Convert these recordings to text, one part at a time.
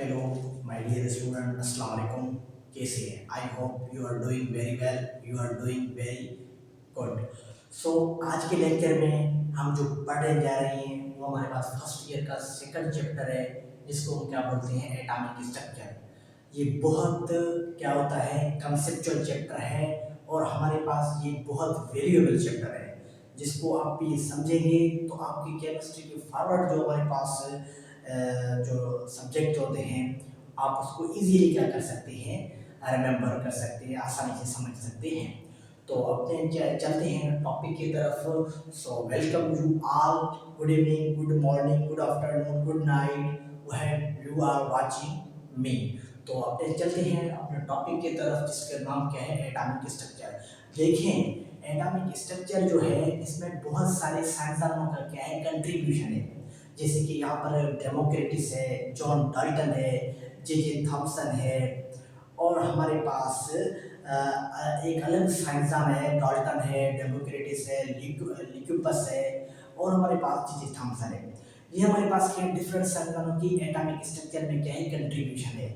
Hello my dear student, अस्सलाम वालेकुम। कैसे हैं? I hope you are doing very well, you are doing very good. So आज के लेक्चर में हम जो पढ़ने जा रहे हैं वो हमारे पास फर्स्ट ईयर का सेकंड चैप्टर है, जिसको हम क्या बोलते हैं, एटॉमिक स्ट्रक्चर। ये बहुत क्या होता है, कंसेप्चुअल चैप्टर है और हमारे पास ये बहुत वेरिएबल चैप्टर है। जिसको आप ये समझेंगे तो आपकी केमिस्ट्री के फॉरवर्ड जो हमारे पास जो सब्जेक्ट होते हैं, आप उसको इजीली क्या कर सकते हैं, रिमेंबर कर सकते हैं, आसानी से समझ सकते हैं। तो अपने चलते हैं टॉपिक की तरफ। So welcome you all, good evening, good morning, good afternoon, good night when you are watching me. तो अपने चलते हैं अपने टॉपिक की तरफ, जिसका नाम क्या है, एटॉमिक स्ट्रक्चर। देखें, एटॉमिक स्ट्रक्चर जो है इसमें बहुत सारे साइंसदानों का क्या है, कंट्रीब्यूशन है। जैसे कि यहाँ पर डेमोक्रेटिस है, जॉन डाल्टन है, जे थॉमसन है, और हमारे पास एक अलग साइंसदान है, डाल्टन है, डेमोक्रेटिस है, लिक्यूपस है, और हमारे पास जे थॉमसन है। ये हमारे पास क्या डिफरेंट साइंसदानों की एटॉमिक स्ट्रक्चर में क्या है, कंट्रीब्यूशन है।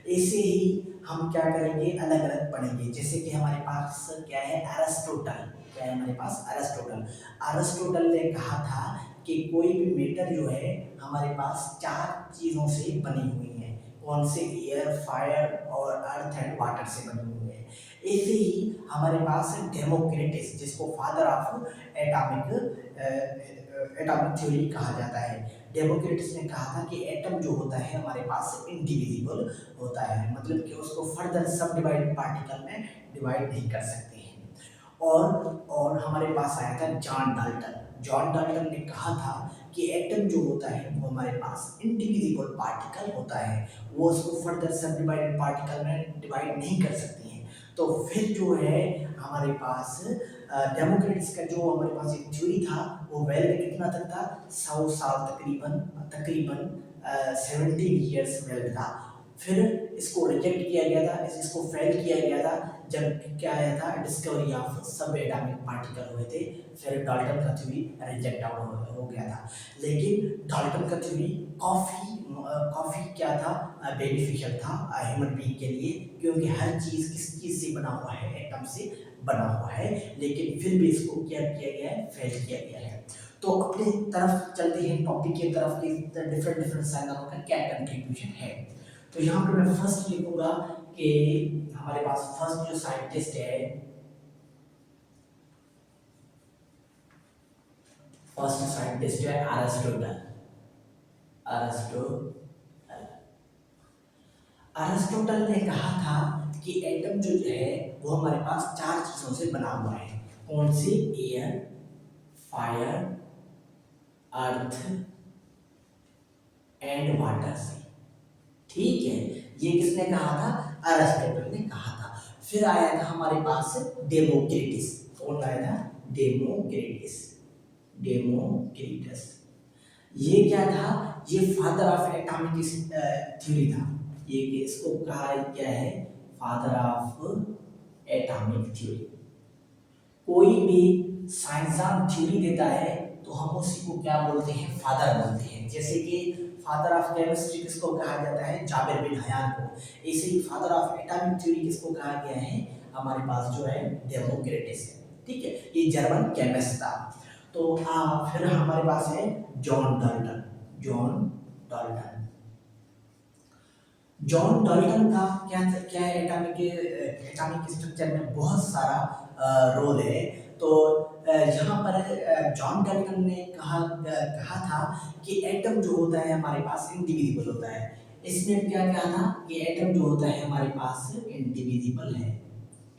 ऐसे ही हम क्या करेंगे, अलग अलग पढ़ेंगे। जैसे कि हमारे पास क्या है, एरिस्टोटल। क्या है हमारे पास, एरिस्टोटल। एरिस्टोटल ने कहा था कि कोई भी मैटर जो है हमारे पास चार चीज़ों से बनी हुई है। कौन से? एयर, फायर और अर्थ एंड वाटर से बनी हुई है। ऐसे ही हमारे पास डेमोक्रेटिस, जिसको फादर ऑफ एटॉमिक थ्योरी कहा जाता है। डेमोक्रेटिस ने कहा था कि एटम जो होता है हमारे पास इंडिविजिबल होता है, मतलब कि उसको फर्दर सब डिवाइड पार्टिकल में डिवाइड नहीं कर सकते हैं। और हमारे पास आया था जॉन डाल्टन। जॉन डाल्टन ने कहा था कि एटम जो होता है वो हमारे पास इंडिविजिबल पार्टिकल होता है, वो उसको फर्दर सब डिवाइडेड पार्टिकल में डिवाइड नहीं कर सकती हैं। तो फिर जो है हमारे पास डेमोक्रेटिक्स का जो हमारे पास एक थ्योरी था, वो वैलिड कितना तक था, 100 साल तकरीबन, तकरीबन 70 ईयर्स वैलिड था। फिर इसको रिजेक्ट किया गया था, इसको फेल किया गया था, जब क्या आया था, डिस्कवरी ऑफ सब एटॉमिक पार्टिकल हुए थे। फिर डाल्टन का थ्योरी रिजेक्ट आउट हो गया था। लेकिन डाल्टन का थ्योरी काफ़ी काफ़ी क्या था, बेनिफिशियल था ह्यूमन बीइंग के लिए, क्योंकि हर चीज़ किस चीज़ से बना हुआ है, एटम से बना हुआ है। लेकिन फिर भी इसको क्या किया गया है, फेल किया गया है। तो अपने तरफ चलते हैं टॉपिक की तरफ कि डिफरेंट डिफरेंट साइंसदानों का क्या कंट्रीब्यूशन है। तो यहाँ पे मैं फर्स्ट लिखूंगा कि हमारे पास फर्स्ट जो साइंटिस्ट है, फर्स्ट साइंटिस्ट है एरिस्टोटल। एरिस्टोटल एरिस्टोटल ने कहा था कि एटम जो है वो हमारे पास चार चीजों से बना हुआ है। कौन सी? Air, fire, earth and water से। ठीक है, ये किसने कहा था? एरिस्टोटल ने कहा था। फिर आया था हमारे पास डेमोक्रिटस। कौन आया था? डेमोक्रिटस। डेमोक्रिटस ये क्या था? ये फादर ऑफ एटॉमिक थ्योरी था। ये इसको कहा क्या है, फादर ऑफ एटॉमिक थ्योरी। कोई भी साइंसदान थ्योरी देता है तो हम उसी को क्या बोलते हैं, फादर बोलते हैं। जैसे कि फादर ऑफ केमिस्ट्री किसको कहा जाता है, जाबिर बिन हयान को। ऐसे ही फादर ऑफ एटॉमिक थ्योरी किसको कहा गया है, हमारे पास जो है डेमोक्रेटिस है। ठीक है, ये जर्मन केमिस्ट था। तो फिर हमारे पास है John Dalton. John Dalton John Dalton का क्या क्या है, एटॉमिक स्ट्रक्चर में बहुत सारा रोल है। तो यहाँ पर जॉन डाल्टन ने कहा था कि एटम जो होता है हमारे पास इंडिविजिबल होता है। इसने क्या कहा था कि एटम जो होता है हमारे पास इंडिविजिबल है।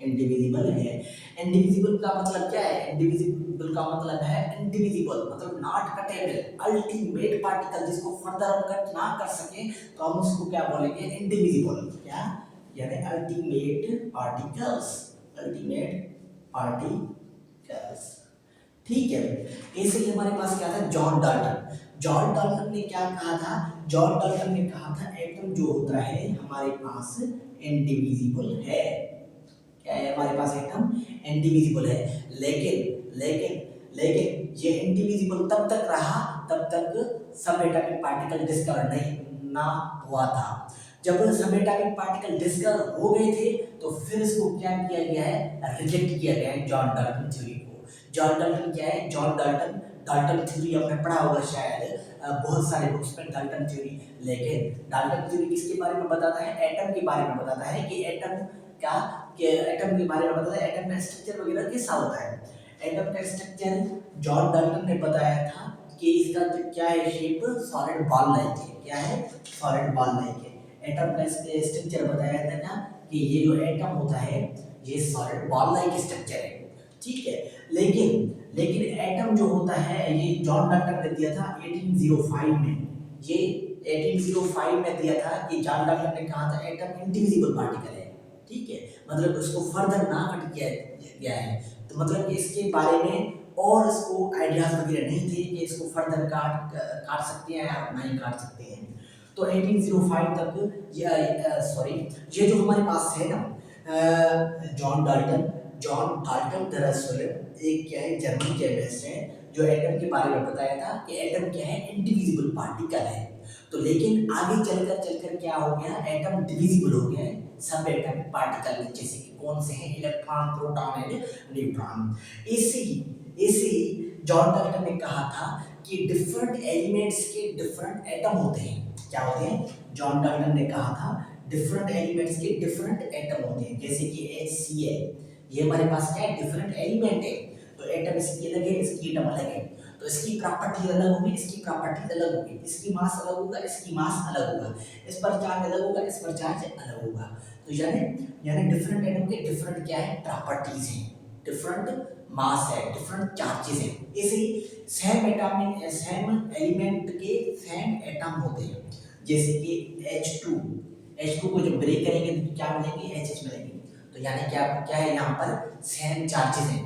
इंडिविजिबल है। इंडिविजिबल का मतलब क्या है? इंडिविजिबल का मतलब है इंडिविजिबल, मतलब नॉट कटेबल, अल्टीमेट पार्टिकल, जिसको फर्दर हम कट ना कर सके तो हम उसको क्या बोलेंगे, इंडिविजिबल। क्या? यानी अल्टीमेट पार्टिकल्स। Ultimate particles. ठीक है, ऐसे ही हमारे पास क्या था, जॉन डाल्टन। जॉन डाल्टन ने क्या कहा था? जॉन डाल्टन ने कहा था एटम जो होता है हमारे पास इंडिविजिबल है। क्या है हमारे पास, एटम इंडिविजिबल है। लेकिन लेकिन लेकिन ये इंडिविजिबल तब तक रहा तब तक सब एटॉमिक पार्टिकल डिस्कवर नहीं ना हुआ था। जब सबएटॉमिक पार्टिकल डिस्कवर हो गए थे तो फिर इसको क्या किया गया है, रिजेक्ट किया गया है जॉन डाल्टन थ्योरी को। जॉन डाल्टन क्या है, जॉन डाल्टन, डाल्टन थ्योरी आपने पढ़ा होगा शायद बहुत सारे बुक्स में डाल्टन थ्योरी। लेकिन डाल्टन थ्योरी किसके बारे में बताता है, एटम के बारे में बताता है कि एटम क्या, कि एटम के बारे में बताता है, एटम का स्ट्रक्चर वगैरह कैसा होता है। एटम का स्ट्रक्चर जॉन डाल्टन ने बताया था कि इसका क्या है, शेप सॉलिड बॉल लाइक है। क्या है, सॉलिड बॉल लाइक है। एटम का स्ट्रक्चर बताया था ना कि ये जो एटम होता है ये सॉलिड बॉल लाइक स्ट्रक्चर है, ठीक है। लेकिन लेकिन एटम जो होता है ये जॉन डाल्टन ने दिया था 1805 में। ये 1805 में दिया था कि जॉन डाल्टन ने कहा था एटम इंडिविजिबल पार्टिकल है, ठीक है। मतलब उसको फर्दर ना कट किया गया है, तो मतलब कि इसके बारे में और इसको आइडियाज वगैरह नहीं थे कि इसको फर्दर काट सकते हैं या नहीं काट सकते हैं। तो 1805 तक ये जो हमारे पास है ना जॉन डाल्टन दरअसल एक क्या है, जर्मन केमिस्ट है जो एटम के बारे में बताया था कि एटम क्या है, इंडिविजिबल पार्टिकल है। तो लेकिन आगे चलकर क्या हो गया, एटम डिविजिबल हो गया है सब एटम पार्टिकल में, जैसे कि कौन से हैं, इलेक्ट्रॉन, प्रोटॉन एंड न्यूट्रॉन। इसी जॉन डाल्टन ने कहा था कि डिफरेंट एलिमेंट्स के डिफरेंट एटम होते हैं। क्या होते हैं, जॉन डाल्टन ने कहा था डिफरेंट एलिमेंट्स के डिफरेंट एटम होते हैं। जैसे कि HCl, ये हमारे पास क्या है, डिफरेंट एलिमेंट है। तो एटम इसकी अलग है, इसकी एटम अलग है, तो इसकी प्रॉपर्टी अलग होगी, इसकी प्रॉपर्टी अलग होगी, इसकी मास अलग होगा, इसकी मास अलग होगा, इस पर चार्ज अलग होगा, इस पर चार्ज अलग होगा। तो यानी डिफरेंट एटम के डिफरेंट क्या है, प्रॉपर्टीज हैं, डिफरेंट मास है, डिफरेंट चार्जेस हैं। इसी सेम एलिमेंट के सेम एटम होते हैं। जैसे कि H2 को जब ब्रेक करेंगे तो क्या मिलेंगे, HH मिलेंगे। तो यानी क्या क्या है, यहाँ पर सेम चार्जेस हैं,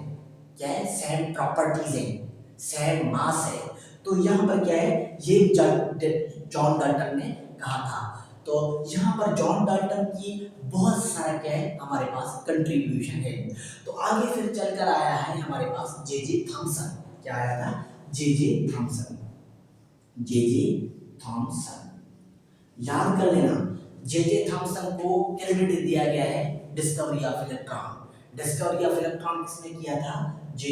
क्या है, सेम प्रॉपर्टीज हैं, सेम मास है। तो यहाँ पर क्या है, ये जॉन डाल्टन ने कहा था। तो यहाँ पर जॉन डाल्टन की बहुत सारा क्या है हमारे पास कंट्रीब्यूशन है। तो आगे फिर चलकर आया है हमारे पास जे थॉमसन। क्या आया था, जे थॉमसन। याद कर लेना, जे थॉमसन को क्रेडिट दिया गया है discovery of electron. Discovery of electron किसने किया था, जे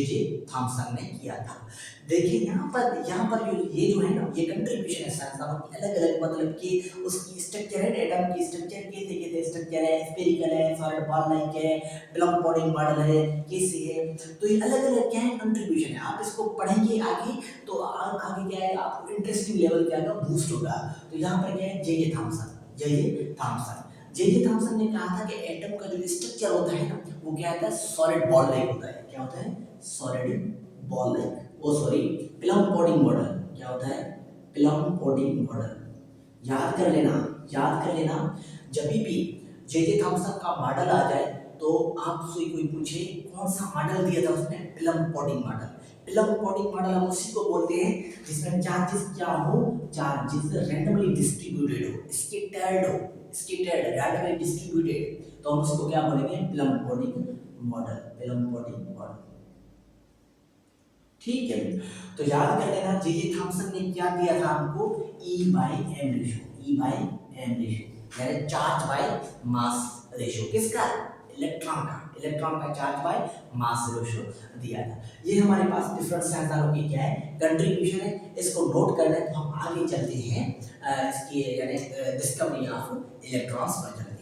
थॉमसन ने किया था। देखिए यहाँ पर ये जो है ना, ये कंट्रीब्यूशन है साइंसदानों की अलग अलग, मतलब कि उसकी स्ट्रक्चर है, एटम की स्ट्रक्चर कैसे कैसे स्ट्रक्चर है, स्फेरिकल है, सॉलिड बॉल लाइक है, प्लम पॉडिंग मॉडल है, कैसे है। तो ये अलग अलग क्या है, कंट्रीब्यूशन है। आप इसको पढ़ेंगे आगे तो आगे क्या है, आपको इंटरेस्टिंग लेवल क्या है बूस्ट होगा। तो यहाँ पर क्या है, जे थॉमसन ने कहा था कि एटम का जो स्ट्रक्चर होता है ना, वो क्या होता है, सॉलिड बॉल लाइक होता है। क्या होता है, solid ball like, plum pudding model. क्या होता है, प्लम पॉडिंग मॉडल। याद कर लेना जब भी जे थॉमसन का मॉडल आ जाए तो आपसे कोई पूछे कौन सा मॉडल दिया था उसने, plum pudding model. Plum pudding model हम उसी को बोलते हैं जिसमें चार्जेस क्या हो, चार्जेस रैंडमली डिस्ट्रीब्यूटेड हो, स्कैटर्ड रैंडमली डिस्ट्रीब्यूटेड, तो हम उसको क्या बोलेंगे, प्लम पॉडिंग मॉडल। ठीक है, तो याद कर लेना जे थॉमसन ने क्या दिया था हमको, E/m रेशियो, यानी चार्ज बाय मास रेशियो। किसका, इलेक्ट्रॉन का चार्ज बाय मास रेशियो दिया था। ये हमारे पास डिफरेंट साइंसदानों की क्या है, कंट्रीब्यूशन है। इसको नोट कर लें तो हम आगे चलते हैं इसकी यानी डिस्कवरी ऑफ इलेक्ट्रॉन्स पर चलते हैं।